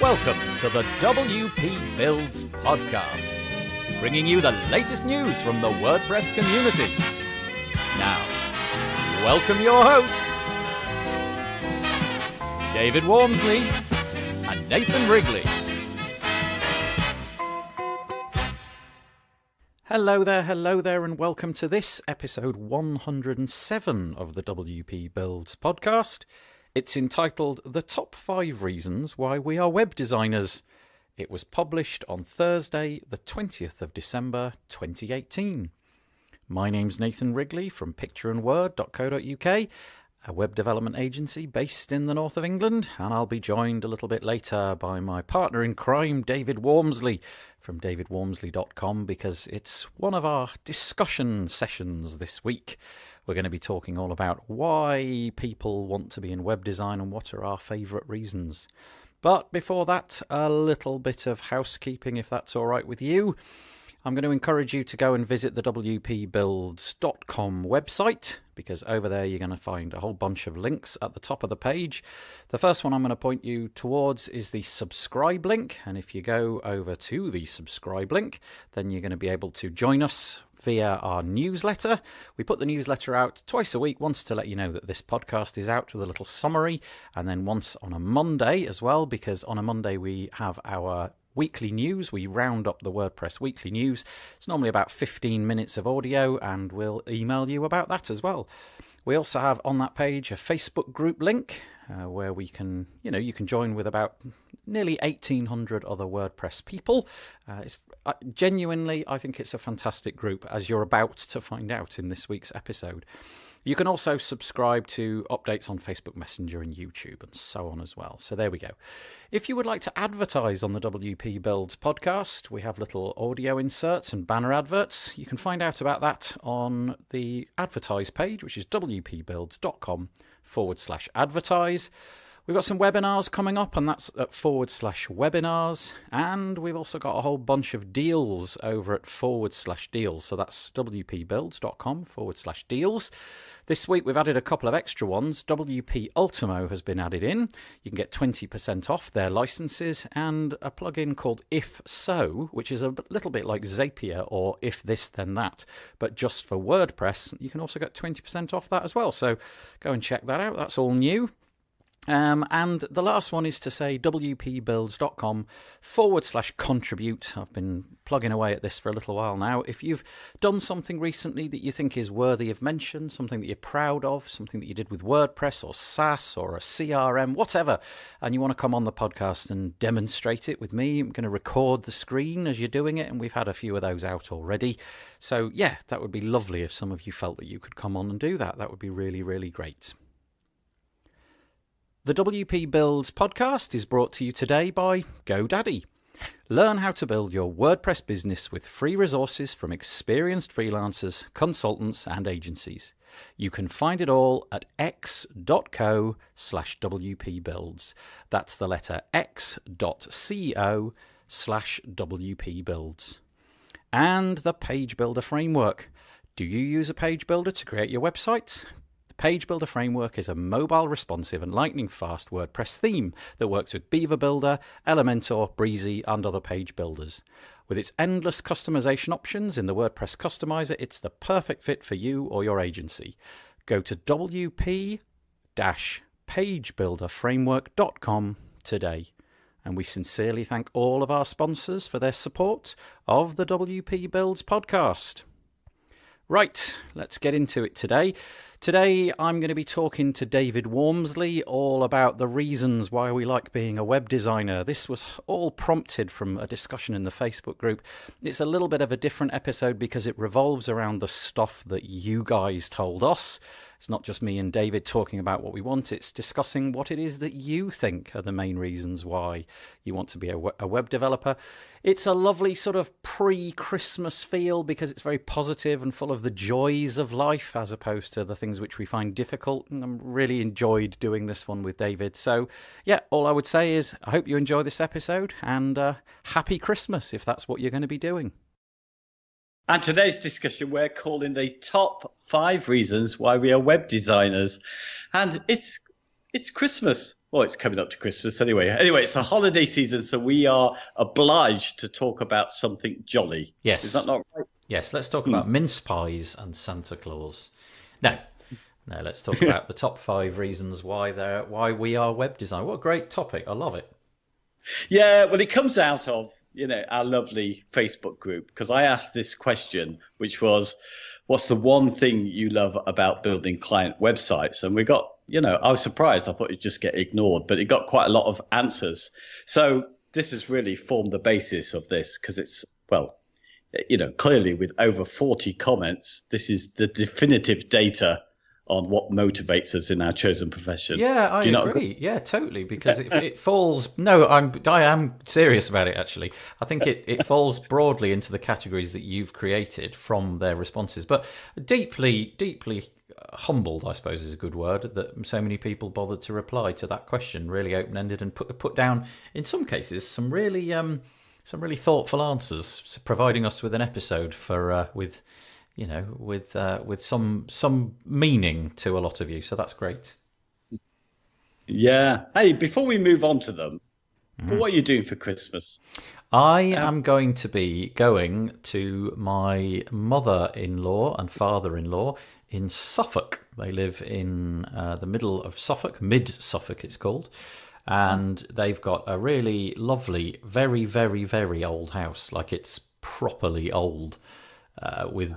Welcome to the WP Builds podcast, bringing you the latest news from the WordPress community. Now, welcome your hosts, David Wormsley and Nathan Wrigley. Hello there, and welcome to this episode 107 of the WP Builds podcast. It's entitled The Top 5 Reasons Why We Are Web Designers. It was published on Thursday, the 20th of December 2018. My name's Nathan Wrigley from pictureandword.co.uk, a web development agency based in the north of England, and I'll be joined a little bit later by my partner in crime, David Wormsley, from davidwormsley.com, because it's one of our discussion sessions this week. We're going to be talking all about why people want to be in web design and what are our favourite reasons. But before that, a little bit of housekeeping, if that's all right with you. I'm going to encourage you to go and visit the wpbuilds.com website, because over there you're going to find a whole bunch of links at the top of the page. The first one I'm going to point you towards is the subscribe link, and if you go over to the subscribe link, then you're going to be able to join us via our newsletter. We put the newsletter out twice a week, once to let you know that this podcast is out with a little summary, and then once on a Monday as well, because on a Monday we have our weekly news. We round up the WordPress weekly news. It's normally about 15 minutes of audio, and we'll email you about that as well. We also have on that page a Facebook group link where we can, you can join with about nearly 1,800 other WordPress people. Genuinely, I think it's a fantastic group, as you're about to find out in this week's episode. You can also subscribe to updates on Facebook Messenger and YouTube and so on as well. So there we go. If you would like to advertise on the WP Builds podcast, we have little audio inserts and banner adverts. You can find out about that on the advertise page, which is wpbuilds.com/advertise. We've got some webinars coming up, and that's at /webinars. And we've also got a whole bunch of deals over at /deals. So that's wpbuilds.com/deals. This week we've added a couple of extra ones. WP Ultimo has been added in. You can get 20% off their licenses, and a plugin called If So, which is a little bit like Zapier or If This Then That, but just for WordPress. You can also get 20% off that as well. So go and check that out. That's all new. And the last one is to say wpbuilds.com/contribute. I've been plugging away at this for a little while now. If you've done something recently that you think is worthy of mention, something that you're proud of, something that you did with WordPress or SaaS or a CRM, whatever, and you want to come on the podcast and demonstrate it with me, I'm going to record the screen as you're doing it, and we've had a few of those out already. So yeah, that would be lovely if some of you felt that you could come on and do that. That would be really, really great. The WP Builds podcast is brought to you today by GoDaddy. Learn how to build your WordPress business with free resources from experienced freelancers, consultants, and agencies. You can find it all at x.co/WPBuilds. That's the letter x.co/WPBuilds. And the Page Builder Framework. Do you use a page builder to create your websites? Page Builder Framework is a mobile, responsive and lightning-fast WordPress theme that works with Beaver Builder, Elementor, Breezy and other page builders. With its endless customization options in the WordPress Customizer, it's the perfect fit for you or your agency. Go to wp-pagebuilderframework.com today. And we sincerely thank all of our sponsors for their support of the WP Builds podcast. Right, let's get into it today. Today I'm going to be talking to David Wormsley all about the reasons why we like being a web designer. This was all prompted from a discussion in the Facebook group. It's a little bit of a different episode because it revolves around the stuff that you guys told us. It's not just me and David talking about what we want, it's discussing what it is that you think are the main reasons why you want to be a web developer. It's a lovely sort of pre-Christmas feel because it's very positive and full of the joys of life as opposed to the things which we find difficult. And I really enjoyed doing this one with David. So yeah, all I would say is I hope you enjoy this episode and happy Christmas if that's what you're going to be doing. And today's discussion we're calling the top 5 reasons why we are web designers. And it's it's Christmas. Well, it's coming up to Christmas anyway. Anyway, it's a holiday season, so we are obliged to talk about something jolly. Yes. Is that not right? Yes, let's talk about mince pies and Santa Claus. No, let's talk about the top 5 reasons why we are web design. What a great topic. I love it. Yeah, well, it comes out of, our lovely Facebook group, because I asked this question, which was, what's the one thing you love about building client websites? And we got, I was surprised. I thought it'd just get ignored, but it got quite a lot of answers. So this has really formed the basis of this, because it's, well, clearly with over 40 comments, this is the definitive data on what motivates us in our chosen profession. Yeah, I agree. Yeah, totally. Because it falls. No, I am serious about it. Actually, I think it falls broadly into the categories that you've created from their responses. But deeply humbled, I suppose, is a good word, that so many people bothered to reply to that question, really open ended, and put down in some cases some really thoughtful answers, providing us with an episode for with some meaning to a lot of you. So that's great. Yeah. Hey, before we move on to them, what are you doing for Christmas? I am going to be going to my mother-in-law and father-in-law in Suffolk. They live in the middle of Suffolk, mid-Suffolk it's called. And they've got a really lovely, very, very, very old house. Like, it's properly old. With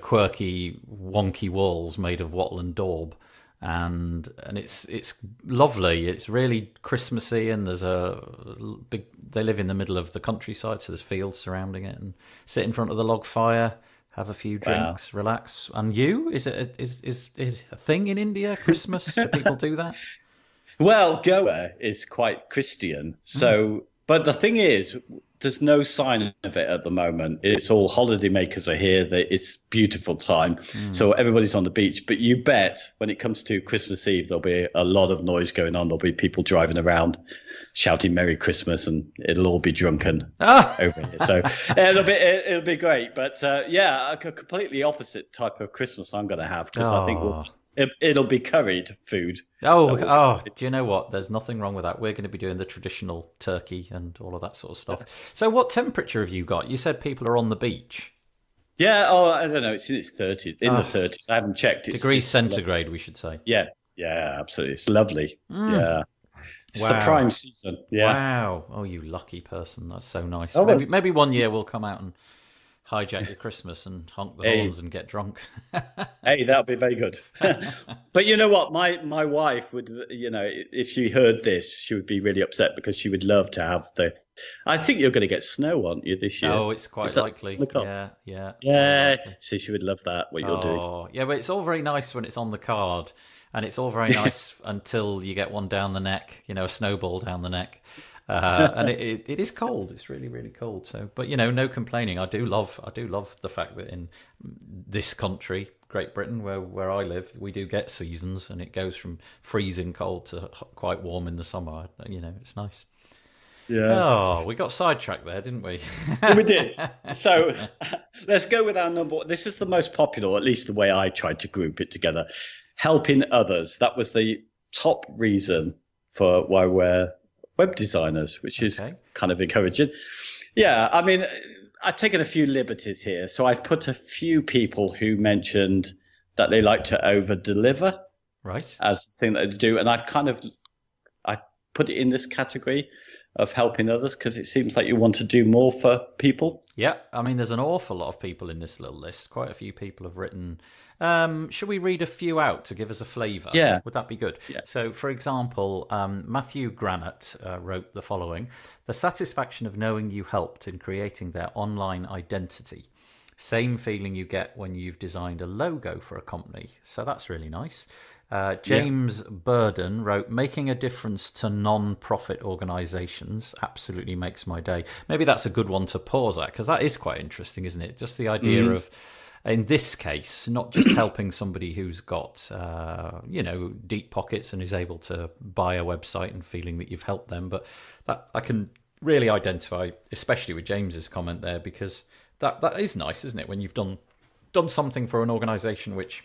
quirky, wonky walls made of wattle and daub, and it's lovely. It's really Christmassy, and there's they live in the middle of the countryside, so there's fields surrounding it, and sit in front of the log fire, have a few drinks, relax. And you, is it a thing in India? Christmas? Do people do that? Well, Goa is quite Christian, so. But the thing is, there's no sign of it at the moment. It's all holidaymakers are here. It's beautiful time. So everybody's on the beach. But you bet when it comes to Christmas Eve, there'll be a lot of noise going on. There'll be people driving around shouting Merry Christmas, and it'll all be drunken over here. So it'll be great. But a completely opposite type of Christmas I'm going to have, because I think it'll be curried food. Do you know what? There's nothing wrong with that. We're going to be doing the traditional turkey and all of that sort of stuff. So what temperature have you got? You said people are on the beach. Yeah, I don't know. It's in its 30s. The 30s. I haven't checked. Degrees centigrade, we should say. Yeah, absolutely. It's lovely. Yeah. It's the prime season. Yeah. Wow. Oh, you lucky person. That's so nice. Maybe one year we'll come out and hijack your Christmas and honk the horns and get drunk. Hey, that would be very good. But you know what? My wife would, if she heard this, she would be really upset, because she would love to have I think you're going to get snow, aren't you, this year? Oh, it's quite likely. Yeah. So she would love that, what you're doing. Yeah, but it's all very nice when it's on the card. And it's all very nice until you get one down the neck, a snowball down the neck. And it is cold. It's really, really cold. So, but no complaining. I do love the fact that in this country, Great Britain, where I live, we do get seasons, and it goes from freezing cold to quite warm in the summer. It's nice. Yeah. Oh, we got sidetracked there, didn't we? We did. So let's go with our number. This is the most popular, at least the way I tried to group it together. Helping others. That was the top reason for why we're web designers, which is kind of encouraging. Yeah, I mean, I've taken a few liberties here. So I've put a few people who mentioned that they like to over-deliver as the thing that they do. And I've put it in this category of helping others, because it seems like you want to do more for people. Yeah, I mean, there's an awful lot of people in this little list. Quite a few people have written. Should we read a few out to give us a flavour? Yeah. Would that be good? Yeah. So, for example, Matthew Granite wrote the following. The satisfaction of knowing you helped in creating their online identity. Same feeling you get when you've designed a logo for a company. So that's really nice. James Burden wrote, making a difference to non-profit organisations absolutely makes my day. Maybe that's a good one to pause at, because that is quite interesting, isn't it? Just the idea of, in this case, not just helping somebody who's got, deep pockets and is able to buy a website and feeling that you've helped them, but that I can really identify, especially with James's comment there, because that is nice, isn't it? When you've done something for an organisation which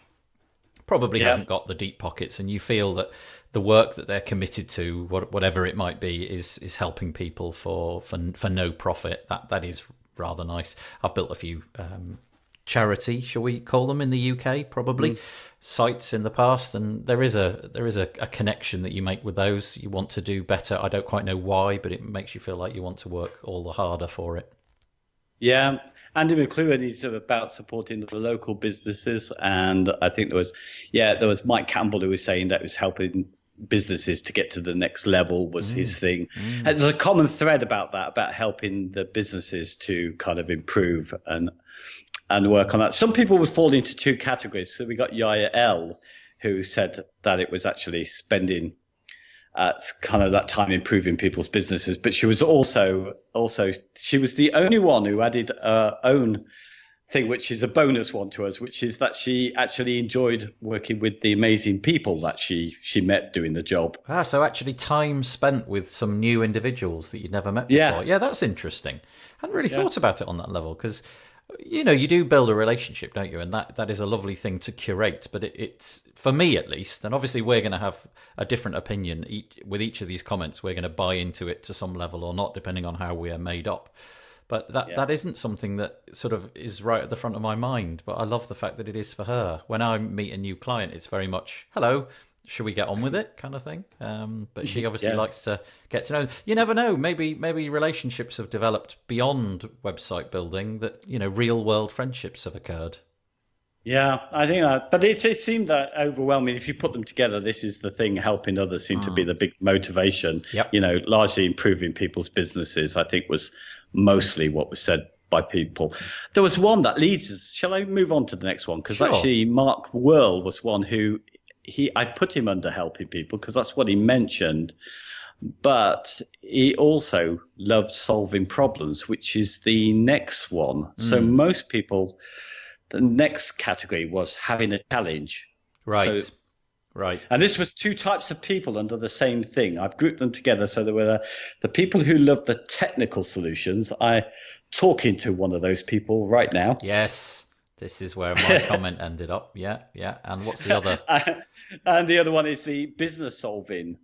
probably hasn't got the deep pockets, and you feel that the work that they're committed to, whatever it might be, is helping people for no profit. That is rather nice. I've built a few charity, shall we call them, in the UK, probably sites in the past, and there is a connection that you make with those. You want to do better. I don't quite know why, but it makes you feel like you want to work all the harder for it. Yeah, Andy McLuhan is about supporting the local businesses, and I think there was Mike Campbell who was saying that it was helping businesses to get to the next level was his thing. And there's a common thread about that, about helping the businesses to kind of improve and work on that. Some people would fall into two categories. So we got Yaya L, who said that it was actually spending kind of that time improving people's businesses, but she was also she was the only one who added her own thing, which is a bonus one to us, which is that she actually enjoyed working with the amazing people that she met doing the job. So actually time spent with some new individuals that you'd never met before. Yeah, that's interesting. I hadn't really thought about it on that level, because you do build a relationship, don't you? And that is a lovely thing to curate. But it's, for me at least, and obviously we're going to have a different opinion with each of these comments. We're going to buy into it to some level or not, depending on how we are made up. But that isn't something that sort of is right at the front of my mind. But I love the fact that it is for her. When I meet a new client, it's very much, hello, should we get on with it, kind of thing. But she obviously likes to get to know. You never know. Maybe relationships have developed beyond website building, that, real world friendships have occurred. Yeah, I think that. But it seemed that overwhelming. If you put them together, this is the thing. Helping others seemed to be the big motivation. Yep. Largely improving people's businesses, I think, was mostly what was said by people. There was one that leads us. Shall I move on to the next one? Because actually, Mark Whirl was one who I put him under helping people because that's what he mentioned. But he also loved solving problems, which is the next one. So most people, the next category was having a challenge. Right. So, right. And this was two types of people under the same thing. I've grouped them together. So there were the people who loved the technical solutions. I'm talking to one of those people right now. Yes. This is where my comment ended up. Yeah. And what's the other? And the other one is the business solving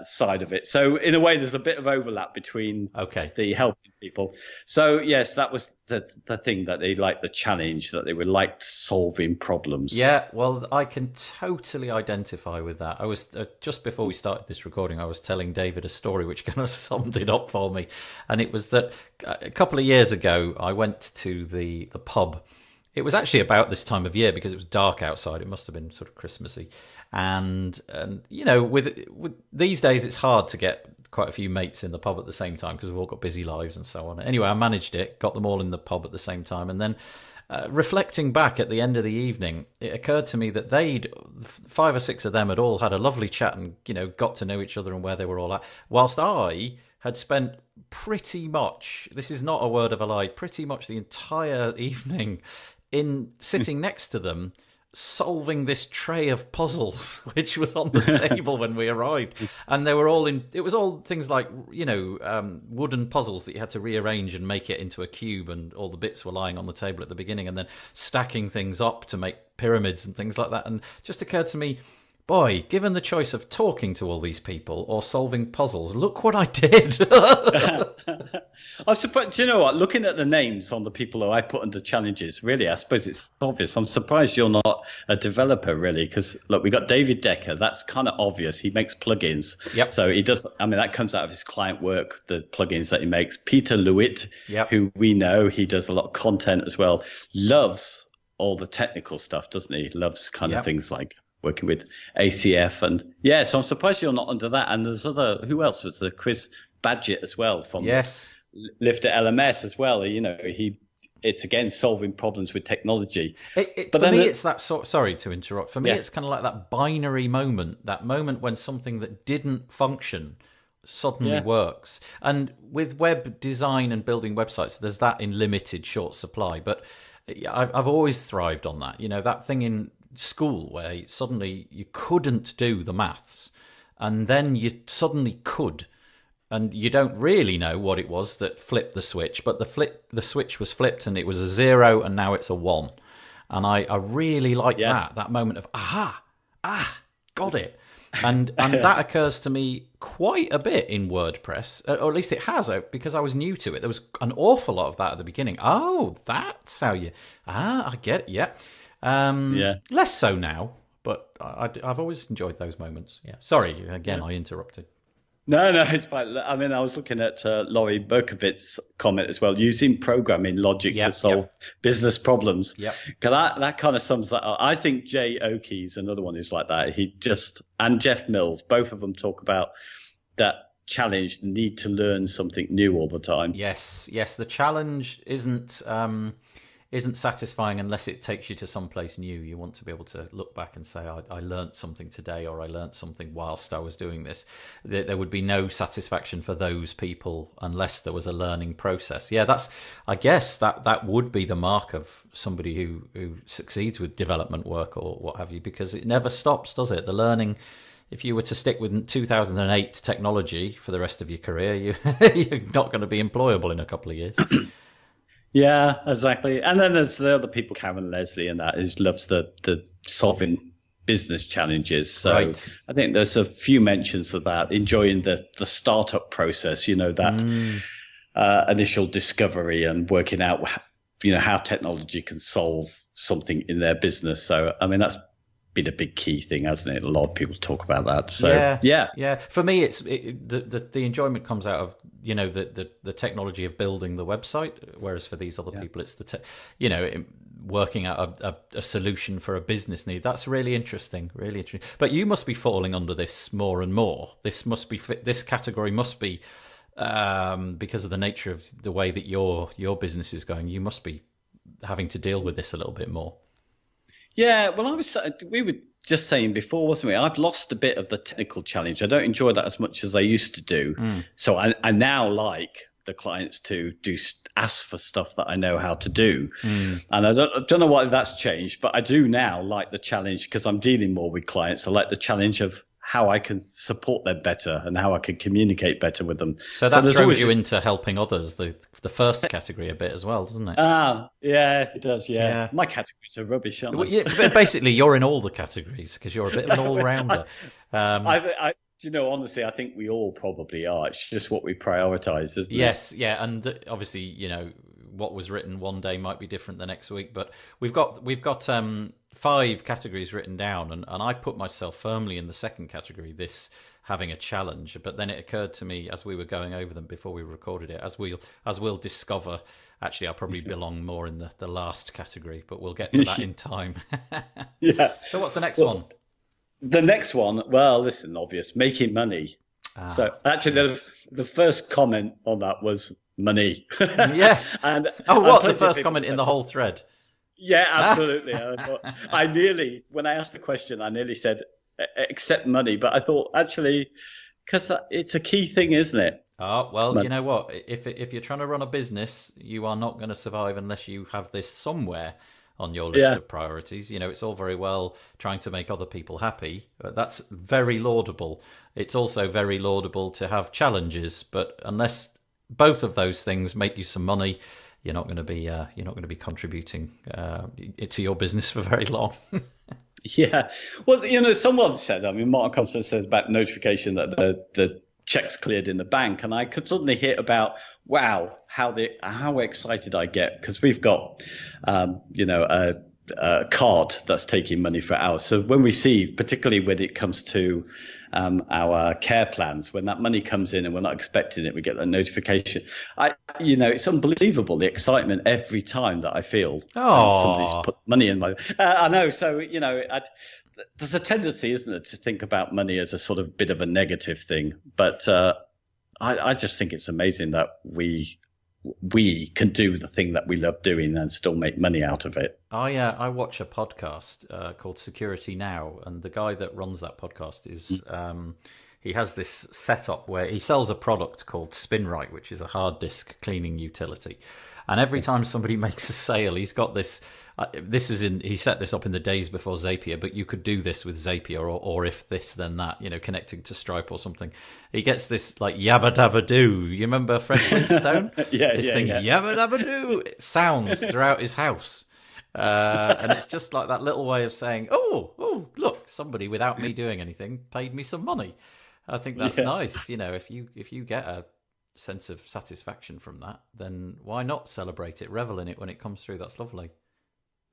side of it. So in a way, there's a bit of overlap between the helping people. So yes, that was the thing, that they liked the challenge, that they would like solving problems. Yeah, well, I can totally identify with that. I was just before we started this recording, I was telling David a story which kind of summed it up for me. And it was that a couple of years ago, I went to the pub. It was actually about this time of year because it was dark outside. It must have been sort of Christmassy. And with these days, it's hard to get quite a few mates in the pub at the same time because we've all got busy lives and so on. Anyway, I managed it, got them all in the pub at the same time. And then reflecting back at the end of the evening, it occurred to me that 5 or 6 of them had all had a lovely chat and, got to know each other and where they were all at. Whilst I had spent pretty much, this is not a word of a lie, pretty much the entire evening in sitting next to them, solving this tray of puzzles which was on the table when we arrived. And they were all it was all things like wooden puzzles that you had to rearrange and make it into a cube, and all the bits were lying on the table at the beginning, and then stacking things up to make pyramids and things like that. And it just occurred to me, boy, given the choice of talking to all these people or solving puzzles, look what I did. I was surprised. Do you know what? Looking at the names on the people who I put under challenges, really, I suppose it's obvious. I'm surprised you're not a developer, really, because look, we got David Decker. That's kind of obvious. He makes plugins. Yep. So he does. I mean, that comes out of his client work, the plugins that he makes. Peter Lewitt, who we know, he does a lot of content as well. Loves all the technical stuff, doesn't he? Loves kind of things like working with ACF, and so I'm surprised you're not under that. And there's who else was there? Chris Badgett as well from Lifter LMS as well. It's again solving problems with technology. But for me, it's that sorry to interrupt. For me, it's kind of like that binary moment, that moment when something that didn't function suddenly works. And with web design and building websites, there's that in limited short supply. But I've always thrived on that. That thing in school where suddenly you couldn't do the maths, and then you suddenly could. And you don't really know what it was that flipped the switch, but the switch was flipped and it was a 0 and now it's a 1. And I really like that moment of, aha, got it. And that occurs to me quite a bit in WordPress, or at least it has, because I was new to it. There was an awful lot of that at the beginning. Oh, that's how you... I get it, yeah. Less so now, but I've always enjoyed those moments. Yeah. Sorry, again, I interrupted. No, it's fine. I mean, I was looking at Laurie Berkowitz's comment as well, using programming logic to solve business problems. Yep. That kind of sums that up. I think Jay Oakey's another one who's like that. And Jeff Mills, both of them talk about that challenge, the need to learn something new all the time. Yes. The challenge isn't satisfying unless it takes you to someplace new. You want to be able to look back and say, I learnt something today, or I learnt something whilst I was doing this. There would be no satisfaction for those people unless there was a learning process. Yeah, I guess that would be the mark of somebody who succeeds with development work or what have you, because it never stops, does it? The learning, if you were to stick with 2008 technology for the rest of your career, you're not going to be employable in a couple of years. Yeah, exactly. And then there's the other people, Karen Leslie, and that who loves the solving business challenges. So right. I think there's a few mentions of that, enjoying the startup process, that initial discovery and working out, how technology can solve something in their business. So, I mean, that's been a big key thing, hasn't it? A lot of people talk about that. So yeah. For me, the enjoyment comes out of the technology of building the website, whereas for these other people, it's working out a solution for a business need. That's really interesting. But you must be falling under this more and more. This category must be because of the nature of the way that your business is going. You must be having to deal with this a little bit more. Yeah, well, we were just saying before, wasn't we? I've lost a bit of the technical challenge. I don't enjoy that as much as I used to do. So I now like the clients to ask for stuff that I know how to do. And I don't know why that's changed, but I do now like the challenge because I'm dealing more with clients. I like the challenge of how I can support them better and how I can communicate better with them. So that throws you into helping others, the first category a bit as well, doesn't it? Yeah, it does, yeah. My categories are rubbish, aren't they? But basically, you're in all the categories because you're a bit of an all-rounder. Honestly, I think we all probably are. It's just what we prioritise, isn't it? Yes, yeah, and obviously, what was written one day might be different the next week, but we've got 5 categories written down, and I put myself firmly in the second category, this having a challenge. But then it occurred to me as we were going over them before we recorded it, as we'll discover, actually I probably belong more in the last category, but we'll get to that in time. Yeah. So what's the next one? The next one, well, listen, obvious, making money. So actually the first comment on that was money. Yeah. And the first comment in the whole thread? Yeah, absolutely. I thought, when I asked the question, I nearly said, accept money. But I thought, actually, because it's a key thing, isn't it? Oh, well, you know what? If you're trying to run a business, you are not going to survive unless you have this somewhere on your list of priorities. It's all very well trying to make other people happy, but that's very laudable. It's also very laudable to have challenges, but unless both of those things make you some money, you're not going to be contributing to your business for very long. Yeah. Well, someone said, Martin Constance says about notification that the check's cleared in the bank, and I could suddenly hit about, wow, how excited I get, because we've got, a card that's taking money for hours. So when we see, particularly when it comes to our care plans, when that money comes in and we're not expecting it, we get that notification. It's unbelievable, the excitement every time that I feel somebody's put money in my. I know. So there's a tendency, isn't there, to think about money as a sort of bit of a negative thing, but I just think it's amazing that we can do the thing that we love doing and still make money out of it. I watch a podcast called Security Now, and the guy that runs that podcast is he has this setup where he sells a product called SpinRite, which is a hard disk cleaning utility. And every time somebody makes a sale, he's got this. He set this up in the days before Zapier, but you could do this with Zapier or if this then that, connecting to Stripe or something. He gets this like yabba dabba doo. You remember Fred Flintstone? Yabba dabba doo. It sounds throughout his house. And it's just like that little way of saying, oh, look, somebody without me doing anything paid me some money. I think that's nice. If you get a sense of satisfaction from that, then why not celebrate it, revel in it when it comes through? That's lovely.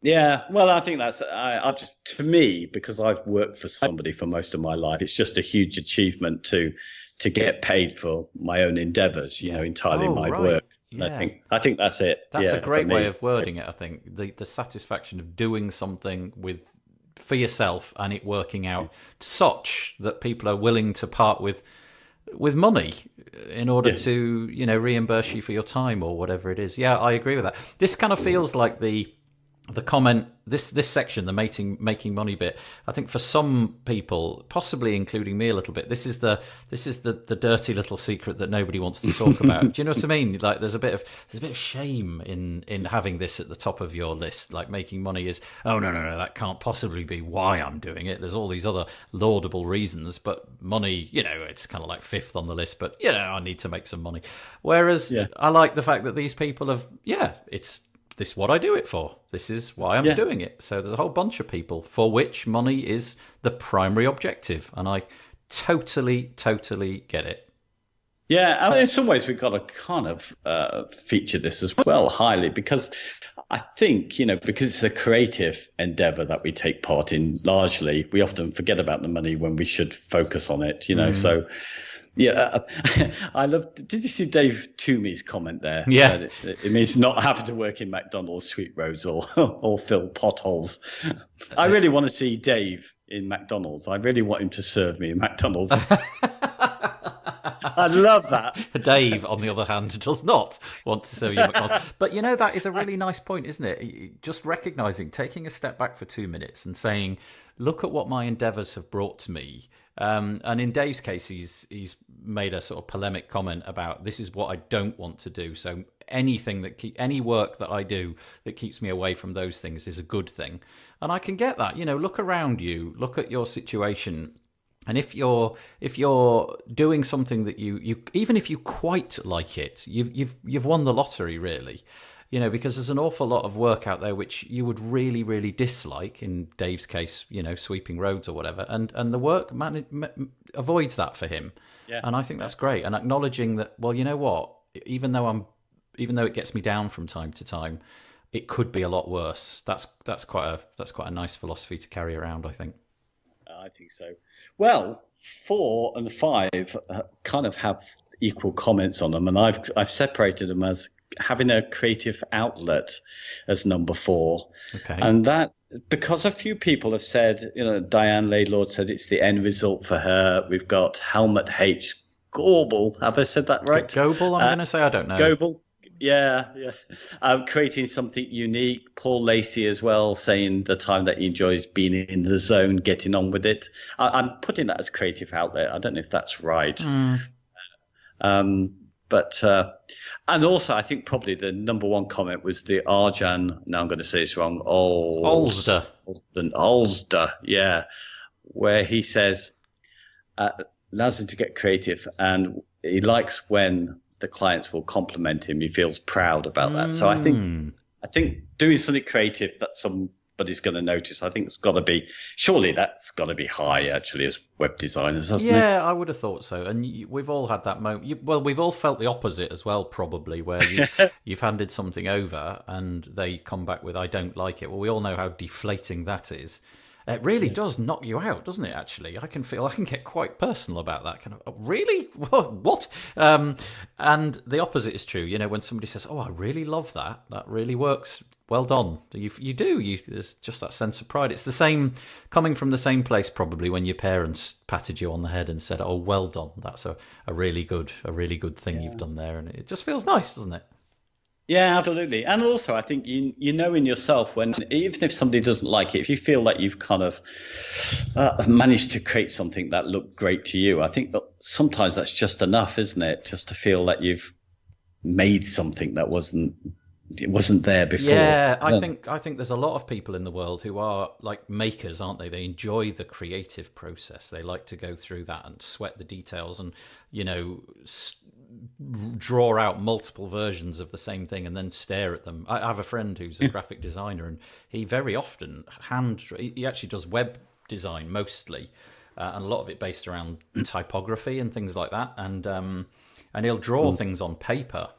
Yeah, well, I think that's to me, because I've worked for somebody for most of my life. It's just a huge achievement to get paid for my own endeavours, entirely my work. Yeah. I think that's it. That's a great way of wording it. I think the satisfaction of doing something for yourself and it working out such that people are willing to part with money in order to reimburse you for your time or whatever it is. Yeah, I agree with that. This kind of feels like the comment, this section, the making money bit. I think for some people, possibly including me a little bit, this is the dirty little secret that nobody wants to talk about. Do you know what I mean? Like there's a bit of shame in having this at the top of your list. Like making money is, oh no, that can't possibly be why I'm doing it. There's all these other laudable reasons, but money, it's kind of like fifth on the list. But I need to make some money. Whereas I like the fact that these people have, this is what I do it for. This is why I'm doing it. So there's a whole bunch of people for which money is the primary objective. And I totally, totally get it. Yeah, and in some ways we've got to kind of feature this as well highly, because I think, because it's a creative endeavor that we take part in largely, we often forget about the money when we should focus on it, so... Yeah, I love. Did you see Dave Toomey's comment there? Yeah, it means not having to work in McDonald's sweep roads or fill potholes. I really want to see Dave in McDonald's. I really want him to serve me in McDonald's. I love that. Dave, on the other hand, does not want to serve you at McDonald's. But that is a really nice point, isn't it? Just recognizing, taking a step back for 2 minutes and saying, look at what my endeavors have brought to me. And in Dave's case, he's made a sort of polemic comment about this is what I don't want to do. So any work that I do that keeps me away from those things is a good thing. And I can get that. Look around you, look at your situation. And if you're doing something that you even if you quite like it, you've won the lottery, really. Because there's an awful lot of work out there which you would really, really dislike. In Dave's case, sweeping roads or whatever, and the work avoids that for him. Yeah. And I think that's great. And acknowledging that, well, you know what? Even though it gets me down from time to time, it could be a lot worse. That's quite a nice philosophy to carry around, I think. I think so. Well, 4 and 5 kind of have equal comments on them, and I've separated them as having a creative outlet as number 4. Okay. And that, because a few people have said, Diane Laidlaw said it's the end result for her. We've got Helmut H. Goebel. Have I said that right? Goebel, I'm going to say, I don't know. Goebel. Yeah. Creating something unique. Paul Lacey as well, saying the time that he enjoys being in the zone, getting on with it. I'm putting that as creative outlet. I don't know if that's right. But and also I think probably the number 1 comment was the Arjan. Now I'm going to say this wrong. Olsder, yeah, where he says allows him to get creative, and he likes when the clients will compliment him. He feels proud about that. So I think doing something creative that somebody's going to notice, I think it's got to be, surely that's got to be high actually as web designers, hasn't it? Yeah, I would have thought so. And we've all had that moment. We've all felt the opposite as well, probably, where you've handed something over and they come back with, I don't like it. Well, we all know how deflating that is. It really does knock you out, doesn't it, actually? I can get quite personal about that. Kind of, oh, really? What? And the opposite is true. When somebody says, oh, I really love that. That really works. Well done. You do. There's just that sense of pride. It's the same, coming from the same place probably when your parents patted you on the head and said, oh, well done. That's a really good thing you've done there. And it just feels nice, doesn't it? Yeah, absolutely. And also, I think you know in yourself when, even if somebody doesn't like it, if you feel like you've kind of managed to create something that looked great to you, I think that sometimes that's just enough, isn't it? Just to feel that you've made something that wasn't there before. Yeah, I think there's a lot of people in the world who are like makers, aren't they? They enjoy the creative process. They like to go through that and sweat the details and, draw out multiple versions of the same thing and then stare at them. I have a friend who's a graphic designer, and he very often he actually does web design mostly, and a lot of it based around typography and things like that. And he'll draw things on paper,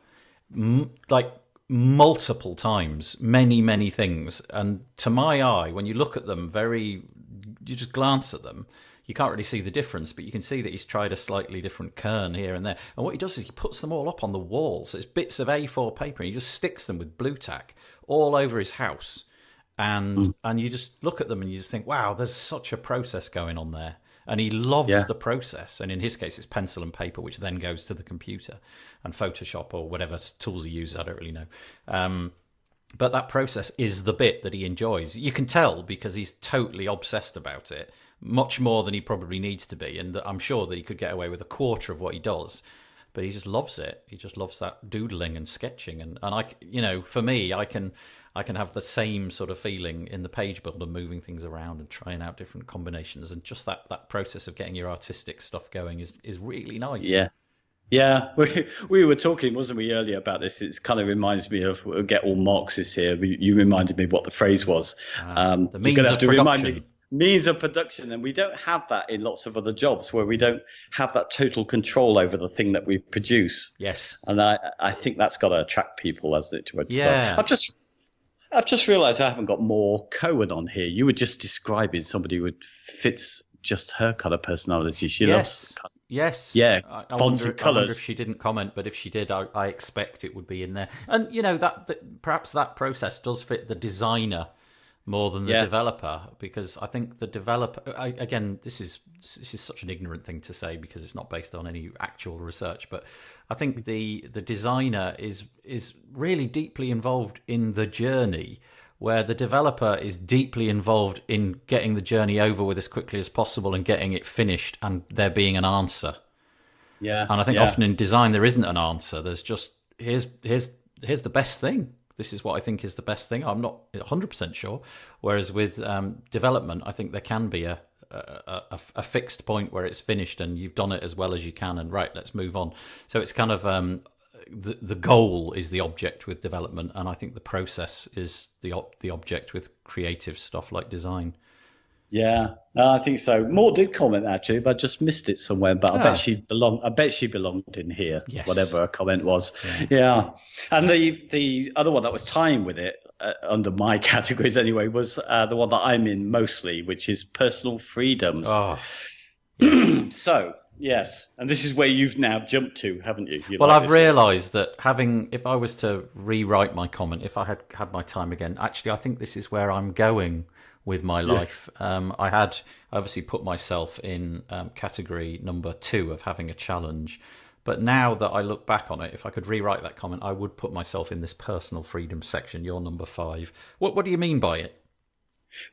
like multiple times, many things. And to my eye, when you look at them, you just glance at them, you can't really see the difference, but you can see that he's tried a slightly different kern here and there. And what he does is he puts them all up on the wall. So it's bits of A4 paper, and he just sticks them with blue tack all over his house. And you just look at them and you just think, wow, there's such a process going on there. And he loves the process. And in his case, it's pencil and paper, which then goes to the computer, and Photoshop or whatever tools he uses, I don't really know. But that process is the bit that he enjoys. You can tell because he's totally obsessed about it, much more than he probably needs to be. And I'm sure that he could get away with a quarter of what he does, but he just loves it. He just loves that doodling and sketching. And for me, I can have the same sort of feeling in the page builder, moving things around and trying out different combinations. And just that process of getting your artistic stuff going is really nice. Yeah. Yeah, we were talking, wasn't we, earlier about this? It kind of reminds me of, we'll get all Marxist here. You reminded me what the phrase was. The means you're going to have to remind production. me, means of production. And we don't have that in lots of other jobs, where we don't have that total control over the thing that we produce. Yes. And I think that's got to attract people, hasn't it? To Yeah. I've just realised I haven't got more Cohen on here. You were just describing somebody who fits just her kind of personality. She loves. Yes. Yeah. I fonts wonder, and colours. I wonder if she didn't comment, but if she did, I expect it would be in there. And that perhaps that process does fit the designer more than the developer, because I think the developer, again, this is such an ignorant thing to say because it's not based on any actual research, but I think the designer is really deeply involved in the journey, where the developer is deeply involved in getting the journey over with as quickly as possible and getting it finished and there being an answer. Yeah. And I think often in design there isn't an answer. There's just here's the best thing. This is what I think is the best thing. I'm not 100% sure. Whereas with development, I think there can be a fixed point where it's finished and you've done it as well as you can, and right, let's move on. So it's kind of the goal is the object with development, and I think the process is the object with creative stuff like design. Yeah, I think so. Maud did comment actually, but I just missed it somewhere. But I bet she belonged in here, yes. Whatever her comment was. Yeah. And the other one that was tying with it under my categories anyway was the one that I'm in mostly, which is personal freedoms. Oh. So yes, and this is where you've now jumped to, haven't you? Well, I've realised that if I was to rewrite my comment, if I had my time again, actually, I think this is where I'm going with my life. I had obviously put myself in category number 2 of having a challenge. But now that I look back on it, if I could rewrite that comment, I would put myself in this personal freedom section, your number 5. What do you mean by it?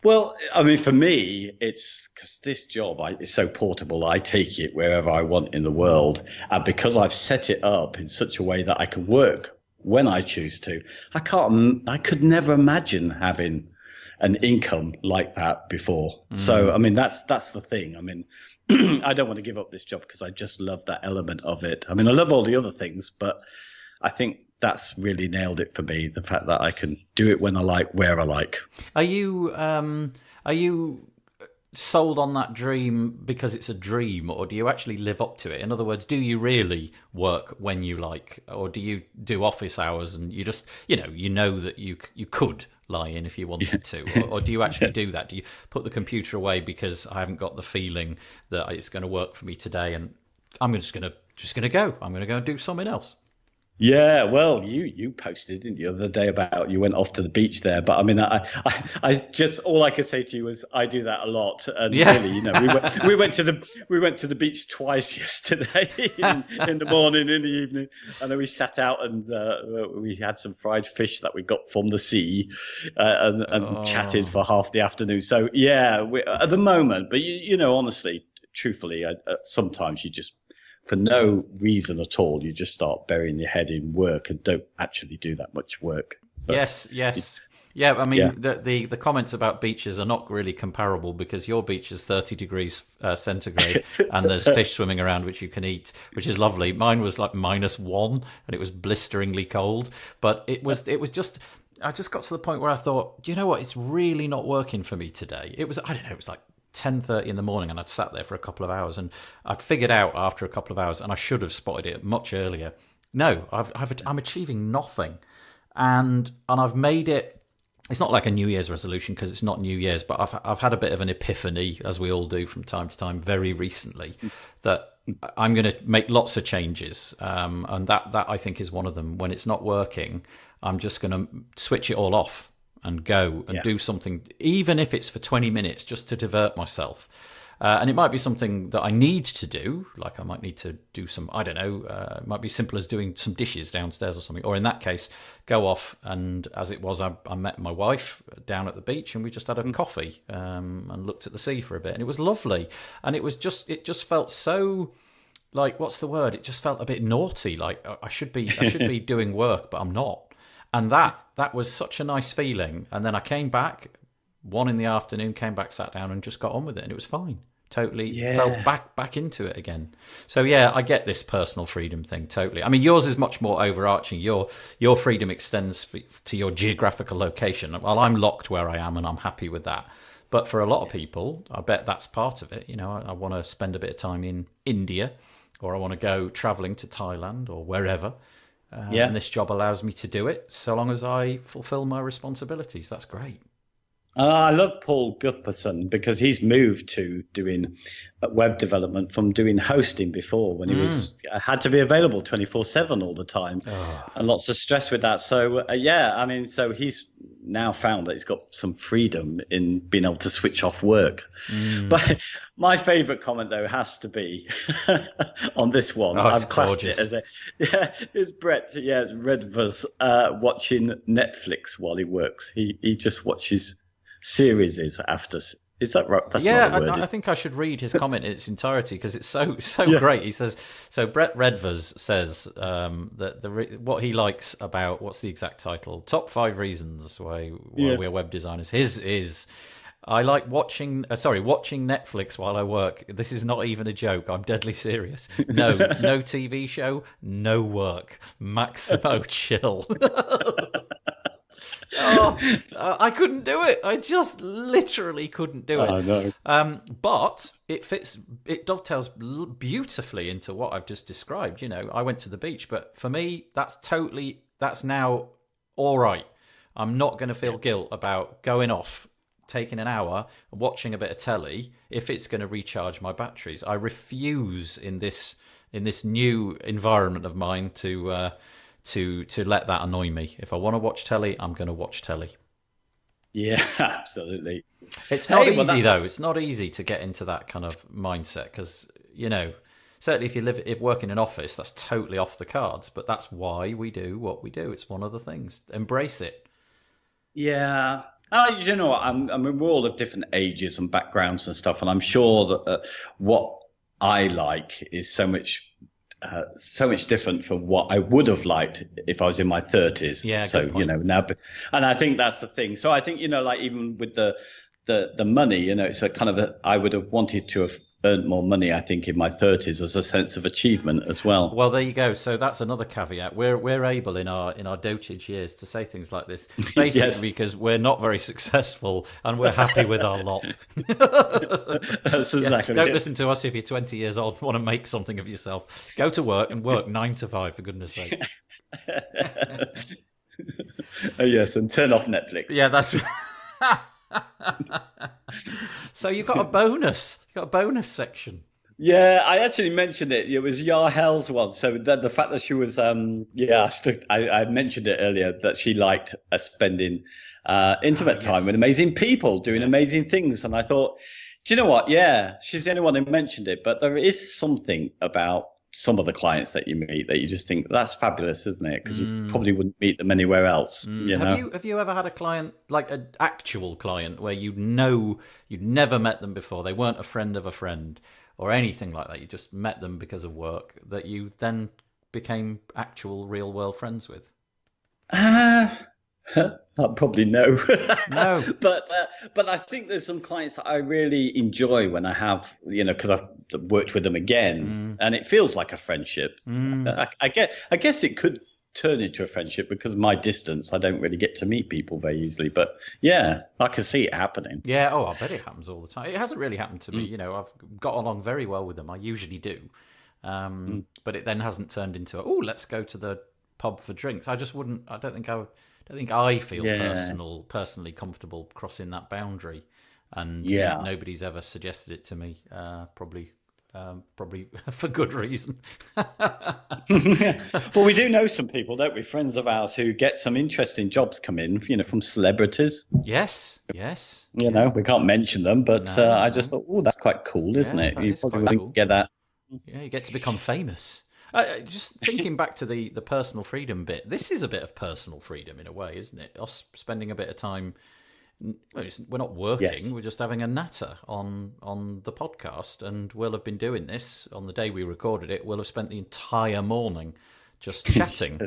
Well, I mean, for me, it's because this job is so portable. I take it wherever I want in the world. And because I've set it up in such a way that I can work when I choose to, I could never imagine having an income like that before. So, I mean, that's the thing. I mean, I don't want to give up this job because I just love that element of it. I mean, I love all the other things, but I think that's really nailed it for me. The fact that I can do it when I like, where I like. Are you sold on that dream because it's a dream, or do you actually live up to it? In other words, do you really work when you like, or do you do office hours and you just, you know that you could lie in if you wanted to, or do you actually do that? Do you put the computer away because I haven't got the feeling that it's going to work for me today, and I'm just going to go and do something else? Yeah, well, you posted, didn't you, the other day about you went off to the beach there. But I mean, I just, all I could say to you was I do that a lot. And really, we went to the beach twice yesterday in the morning, in the evening, and then we sat out and we had some fried fish that we got from the sea and chatted for half the afternoon. So yeah, at the moment, but honestly, truthfully, sometimes you just, for no reason at all, you just start burying your head in work and don't actually do that much work. But yes. Yeah, I mean, Yeah. the comments about beaches are not really comparable because your beach is 30 degrees centigrade and there's fish swimming around which you can eat, which is lovely. Mine was like -1 and it was blisteringly cold, but it was just. I just got to the point where I thought, you know what, it's really not working for me today. It was, I don't know, it was like 10:30 in the morning and I'd sat there for a couple of hours and I'd figured out after a couple of hours, and I should have spotted it much earlier. No, I'm achieving nothing. And I've made it. It's not like a New Year's resolution because it's not New Year's, but I've had a bit of an epiphany, as we all do from time to time, very recently, that I'm going to make lots of changes, and that I think is one of them. When it's not working, I'm just going to switch it all off and go and do something, even if it's for 20 minutes, just to divert myself. And it might be something that I need to do, like I might need to do some, I don't know, it might be simple as doing some dishes downstairs or something. Or in that case, go off and, as it was, I met my wife down at the beach and we just had a coffee and looked at the sea for a bit. And it was lovely. And it just felt so, like, what's the word? It just felt a bit naughty. Like I should be doing work, but I'm not. And that was such a nice feeling. And then I came back, 1 PM, came back, sat down and just got on with it. And it was fine. Totally felt back into it again. So yeah, I get this personal freedom thing totally. I mean, yours is much more overarching. Your freedom extends to your geographical location. Well, I'm locked where I am and I'm happy with that. But for a lot of people, I bet that's part of it. You know, I want to spend a bit of time in India, or I want to go traveling to Thailand or wherever. And this job allows me to do it so long as I fulfill my responsibilities. That's great. I love Paul Guthbertson because he's moved to doing web development from doing hosting before, when he had to be available 24/7 all the time, and lots of stress with that. So I mean, so he's now found that he's got some freedom in being able to switch off work. But my favourite comment though has to be on this one. I've classed it as it's Brett Redvers watching Netflix while he works. He just watches series after. Is that right? That's not a word, I think I should read his comment in its entirety because it's so great. He says, so Brett Redvers says that what he likes about, what's the exact title? Top 5 reasons why we're web designers. His is, I like watching Netflix while I work. This is not even a joke. I'm deadly serious. No TV show, no work. Maximo chill. I couldn't do it. I just literally couldn't do it. Oh, no. But it dovetails beautifully into what I've just described. You know, I went to the beach, but for me, that's now all right. I'm not going to feel guilt about going off, taking an hour, watching a bit of telly if it's going to recharge my batteries. I refuse in this new environment of mine to let that annoy me. If I want to watch telly, I'm going to watch telly. Yeah, absolutely. It's not easy though. It's not easy to get into that kind of mindset because, you know, certainly if you work in an office, that's totally off the cards. But that's why we do what we do. It's one of the things. Embrace it. Yeah. You know, I mean, we're all of different ages and backgrounds and stuff, and I'm sure that what I like is so much different from what I would have liked if I was in my 30s. Yeah, so you know now, and I think that's the thing. So I think, you know, like even with the money, you know, it's a kind of I would have wanted to have earned more money, I think, in my 30s as a sense of achievement as well. Well, there you go. So that's another caveat. We're able in our dotage years to say things like this, basically because we're not very successful and we're happy with our lot. That's exactly. Don't listen to us if you're 20 years old and want to make something of yourself. Go to work and work 9 to 5, for goodness sake. Yes, and turn off Netflix. Yeah, that's right. So you got a bonus. You got a bonus section. Yeah, I actually mentioned it. It was Yarhel's one. So the fact that she was, I mentioned it earlier that she liked spending intimate time with amazing people, doing amazing things. And I thought, do you know what? Yeah, she's the only one who mentioned it. But there is something about some of the clients that you meet that you just think that's fabulous, isn't it? Because you probably wouldn't meet them anywhere else. You know? Have you ever had a client, like an actual client, where you know you'd never met them before, they weren't a friend of a friend or anything like that, you just met them because of work, that you then became actual real world friends with? Probably no. No. But I think there's some clients that I really enjoy when I have, because I've worked with them again, and it feels like a friendship. I guess it could turn into a friendship because of my distance. I don't really get to meet people very easily, but yeah, I can see it happening. Yeah, oh, I bet it happens all the time. It hasn't really happened to me. I've got along very well with them. I usually do. But it then hasn't turned into, let's go to the pub for drinks. I just wouldn't, I don't think I feel personally comfortable crossing that boundary. And nobody's ever suggested it to me, probably for good reason. Well, we do know some people, don't we? Friends of ours who get some interesting jobs come in, from celebrities. Yes. We can't mention them, but I just thought, that's quite cool, isn't it? You probably wouldn't get that. Yeah, you get to become famous. Just thinking back to the personal freedom bit, this is a bit of personal freedom in a way, isn't it? Us spending a bit of time. We're not working. Yes. We're just having a natter on the podcast, and we'll have been doing this on the day we recorded it. We'll have spent the entire morning just chatting.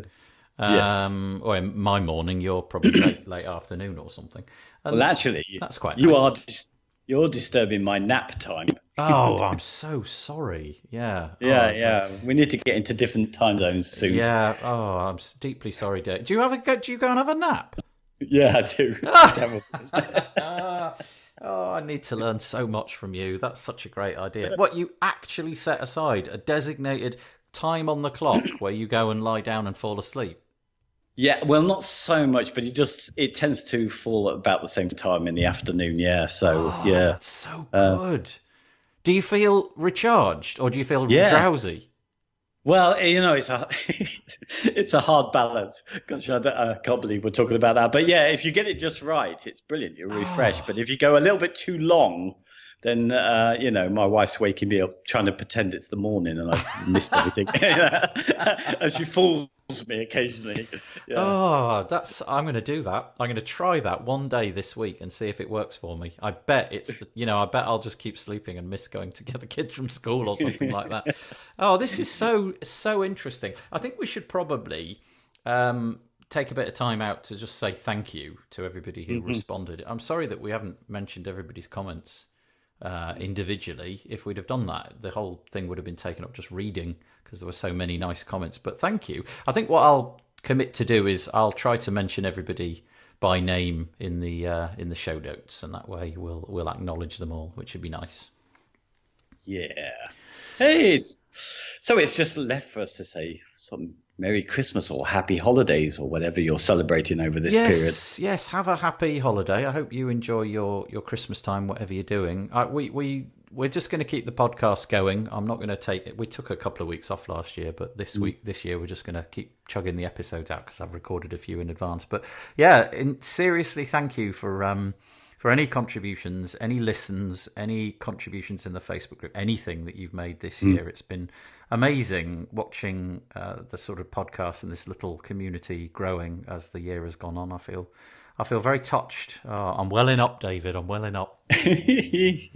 Yes. Or in my morning, you're probably late afternoon or something. And well, actually, that's quite nice. You're disturbing my nap time. Oh, I'm so sorry. Yeah. Yeah. We need to get into different time zones soon. Yeah. Oh, I'm deeply sorry, Dave. Do you go and have a nap? Yeah, I do. I need to learn so much from you. That's such a great idea. What, you actually set aside a designated time on the clock where you go and lie down and fall asleep? Yeah, well, not so much, but it tends to fall at about the same time in the afternoon. Yeah, so yeah, that's so good. Do you feel recharged or do you feel drowsy? Well, it's a hard balance. Gosh, I can't believe we're talking about that. But yeah, if you get it just right, it's brilliant. You're refreshed. But if you go a little bit too long, then my wife's waking me up trying to pretend it's the morning and I've missed everything. And she fools me occasionally. Yeah. Oh, I'm going to do that. I'm going to try that one day this week and see if it works for me. I bet I bet I'll just keep sleeping and miss going to get the kids from school or something like that. Oh, this is so interesting. I think we should probably take a bit of time out to just say thank you to everybody who responded. I'm sorry that we haven't mentioned everybody's comments individually. If we'd have done that, the whole thing would have been taken up just reading because there were so many nice comments. But thank you. I think what I'll commit to do is I'll try to mention everybody by name in the show notes, and that way we'll acknowledge them all, which would be nice. Yeah. Hey, so it's just left for us to say some Merry Christmas or Happy Holidays or whatever you're celebrating over this period. Yes, have a happy holiday. I hope you enjoy your Christmas time, whatever you're doing. We're just going to keep the podcast going. I'm not going to take it. We took a couple of weeks off last year, but this year we're just going to keep chugging the episodes out because I've recorded a few in advance. But yeah, seriously, thank you for any contributions, any listens, any contributions in the Facebook group, anything that you've made this year. It's been amazing watching the sort of podcast and this little community growing as the year has gone on. I feel very touched. I'm welling up, David. I'm welling up. We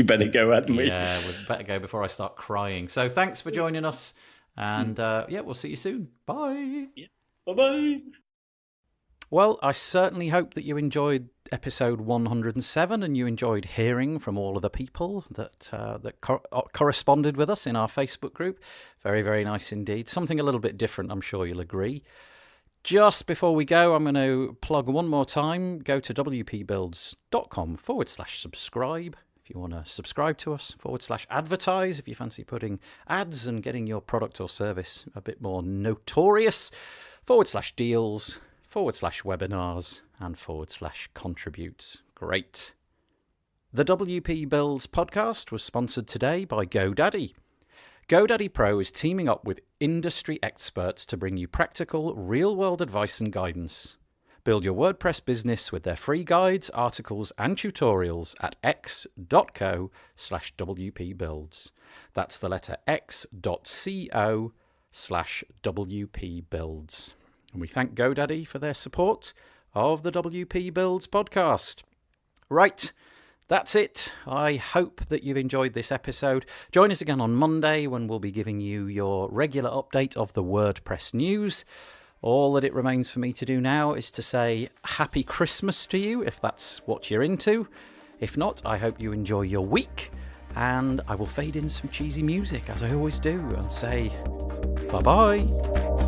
better go, hadn't we? Yeah, we better go before I start crying. So thanks for joining us. And we'll see you soon. Bye. Yeah. Bye-bye. Well, I certainly hope that you enjoyed episode 107 and you enjoyed hearing from all of the people that corresponded with us in our Facebook group. Very, very nice indeed. Something a little bit different, I'm sure you'll agree. Just before we go, I'm going to plug one more time. Go to wpbuilds.com/subscribe if you want to subscribe to us, /advertise if you fancy putting ads and getting your product or service a bit more notorious, /deals, /webinars, and /contributes. Great. The WP Builds podcast was sponsored today by GoDaddy. GoDaddy Pro is teaming up with industry experts to bring you practical, real-world advice and guidance. Build your WordPress business with their free guides, articles, and tutorials at x.co/WPBuilds. That's the letter x.co/WPBuilds. And we thank GoDaddy for their support of the WP Builds podcast. Right, that's it. I hope that you've enjoyed this episode. Join us again on Monday when we'll be giving you your regular update of the WordPress news. All that it remains for me to do now is to say Happy Christmas to you, if that's what you're into. If not, I hope you enjoy your week, and I will fade in some cheesy music, as I always do, and say bye-bye.